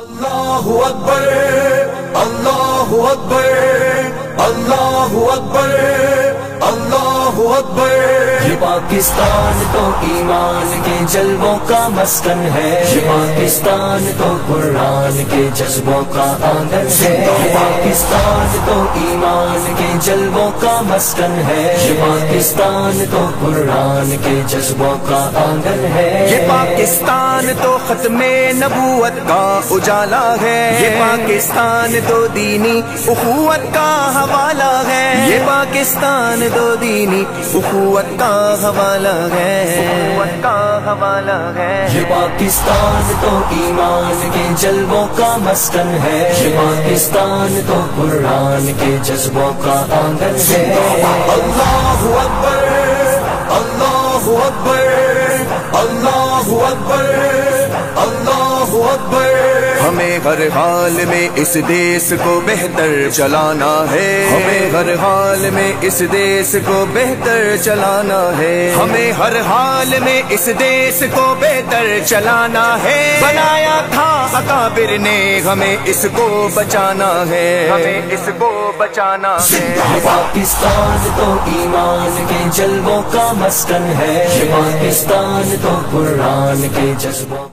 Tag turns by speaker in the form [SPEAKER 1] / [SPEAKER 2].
[SPEAKER 1] اللہ اکبر اللہ اکبر اللہ اکبر اللہ اکبر۔ یہ پاکستان تو ایمان کے جلووں کا مسکن ہے، یہ پاکستان تو قرآن کے جذبوں کا آنگن ہے، یہ پاکستان تو ایمان کے جلووں کا مسکن ہے، یہ پاکستان تو قرآن کے جذبوں کا آنگن ہے،
[SPEAKER 2] یہ پاکستان تو ختم نبوت کا اجالا ہے، یہ پاکستان تو دینی اخوت کا حوالہ ہے، یہ پاکستان تو دینی اخوت کا حوالہ ہے، اخوت کا حوالہ ہے،
[SPEAKER 1] یہ پاکستان تو ایمان کے جلووں کا مسکن ہے، یہ پاکستان تو قرآن کے جذبوں کا آنگن ہے۔ اللہ اکبر اللہ اکبر اللہ اکبر اللہ اکبر۔
[SPEAKER 2] ہمیں ہر حال میں اس دیس کو بہتر چلانا ہے، ہمیں ہر حال میں اس دیس کو بہتر چلانا ہے، ہمیں ہر حال میں اس دیس کو بہتر چلانا ہے، بنایا تھا اکابر نے ہمیں اس کو بچانا ہے، ہمیں اس کو بچانا ہے۔
[SPEAKER 1] یہ پاکستان تو ایمان کے جلووں کا مسکن ہے، یہ پاکستان تو قرآن کے جذبوں